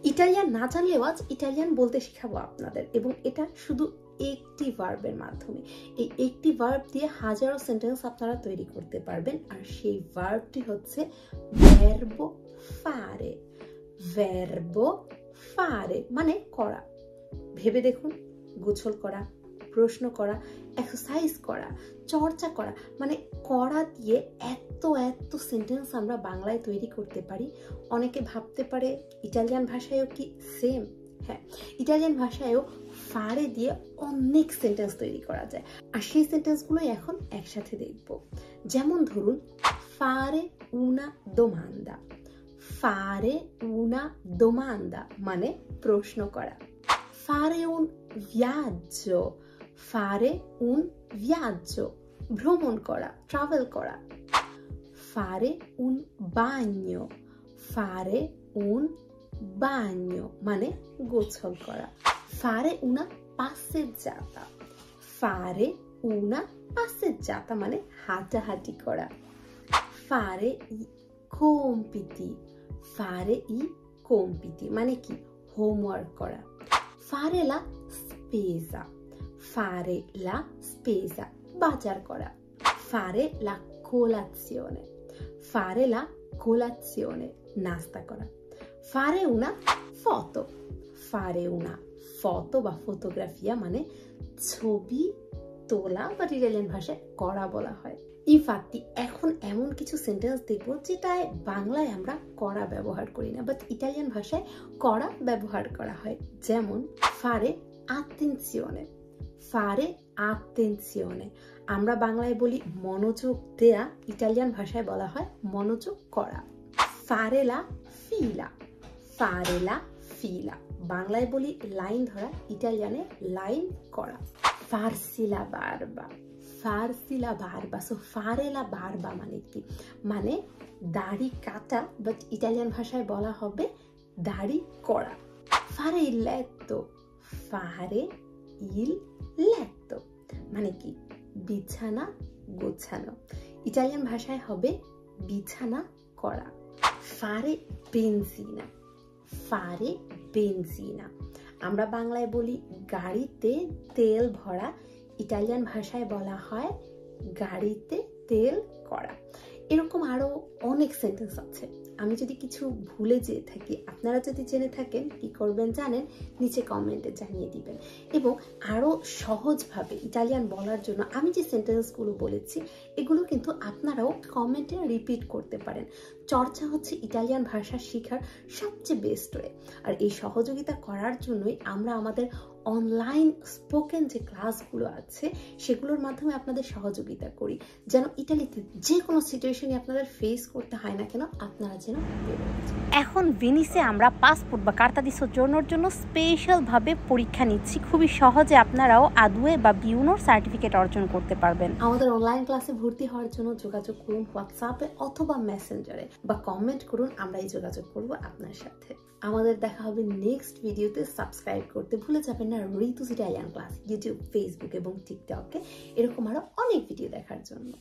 Italian না জানলেও আজ ইটালিয়ান বলতে শেখাবো আপনাদের, এবং এটা শুধু একটি ভার্বের মাধ্যমে। এই একটি ভার্ব দিয়ে হাজারো সেন্টেন্স আপনারা তৈরি করতে পারবেন। আর সেই ভার্বটি হচ্ছে ভার্বো ফারে। ভার্বো ফারে মানে করা। ভেবে দেখুন, গোছল করা, প্রশ্ন করা, এক্সারসাইজ করা, চর্চা করা, মানে করা দিয়ে এত এত সেন্টেন্স আমরা বাংলায় তৈরি করতে পারি। অনেকে ভাবতে পারে ইটালিয়ান ভাষায়ও কি সেম? হ্যাঁ, ইটালিয়ান ভাষায়ও ফারে দিয়ে অনেক সেন্টেন্স তৈরি করা যায়। আর সেই সেন্টেন্সগুলোই এখন একসাথে দেখব। যেমন ধরুন, ফারে উনা দোমান্দা। ফারে উনা দোমান্দা মানে প্রশ্ন করা। ফারে un viaggio। ফারে un viaggio ভ্রমণ করা, ট্রাভেল করা। ফারে un bagno। ফারে un bagno মানে গোসল করা। ফারে una passeggiata। ফারে una passeggiata মানে হাঁটাহাঁটি করা। ফারে i compiti। ফারে i compiti মানে কি? হোমওয়ার্ক করা। ফারে la spesa। ফারে la spesa বাজার করা। ফারে la colazione। ফারে la colazione নাস্তা করা। ফারে una foto। ফারে una foto বা ফটোগ্রাফিয়া মানে ছবি তোলা, বা ইটালিয়ান ভাষায় করা বলা হয়। ইনফ্যাক্ট এখন এমন কিছু সেন্টেন্স দেখবো যেটায় বাংলায় আমরা করা ব্যবহার করি না, বাট ইটালিয়ান ভাষায় করা ব্যবহার করা হয়। যেমন ফারে attenzione। ফারে attenzione আমরা বাংলায় বলি মনোযোগ দেয়া, ইটালিয়ান ভাষায় বলা হয় মনোযোগ করা। ফারে la fila। ফারে la fila বাংলায় বলি লাইন ধরা, ইটালিয়ানে লাইন করা। farsi la barba। farsi la barba। So ফারে la barba মানে কি? মানে দাড়ি কাটা, বাট ইটালিয়ান ভাষায় বলা হবে দাড়ি করা। ফারে il letto। ফারে il letto মানে কি? বিছানা গোছানো, ইটালিয়ান ভাষায় হবে বিছানা করা। ফারে বেনজিনা। ফারে বেনজিনা আমরা বাংলায় বলি গাড়িতে তেল ভরা, ইটালিয়ান ভাষায় বলা হয় গাড়িতে তেল করা। এরকম আরো অনেক সেন্টেন্স আছে। আমি যদি কিছু ভুলে যেয়ে থাকি, আপনারা যদি জেনে থাকেন কি করবেন জানেন? নিচে কমেন্টে জানিয়ে দিবেন। এবং আরো সহজভাবে ইটালিয়ান বলার জন্য আমি যে সেন্টেন্সগুলো বলেছি এগুলো কিন্তু আপনারাও কমেন্টে রিপিট করতে পারেন। চর্চা হচ্ছে ইটালিয়ান ভাষা শেখার সবচেয়ে বেস্ট ওয়ে। আর এই সহযোগিতা করার জন্যই আমরা আমাদের অনলাইন স্পোকেন যে ক্লাসগুলো আছে সেগুলোর মাধ্যমে আপনাদের সহযোগিতা করি, যেন ইটালিতে যে কোনো সিচুয়েশনে আপনাদের ফেস করতে হয় না কেন, আপনারা যেন এখন ভেনিসে আমরা পাসপোর্ট বা কার্তা দি সোজোর্নোর জন্য স্পেশালভাবে পরীক্ষা নিচ্ছি। খুবই সহজে আপনারাও আদুয়ে বা বিউনোর সার্টিফিকেট অর্জন করতে পারবেন। আমাদের অনলাইন ক্লাসে ভর্তি হওয়ার জন্য যোগাযোগ করুন হোয়াটসঅ্যাপে অথবা মেসেঞ্জারে, বা কমেন্ট করুন, আমরাই যোগাযোগ করব আপনার সাথে। আমাদের দেখা হবে নেক্সট ভিডিওতে। সাবস্ক্রাইব করতে ভুলে যাবেন না ঋতুস ইটালিয়ান ক্লাস ইউটিউব, ফেসবুক এবং টিকটকে এরকম আরো অনেক ভিডিও দেখার জন্য।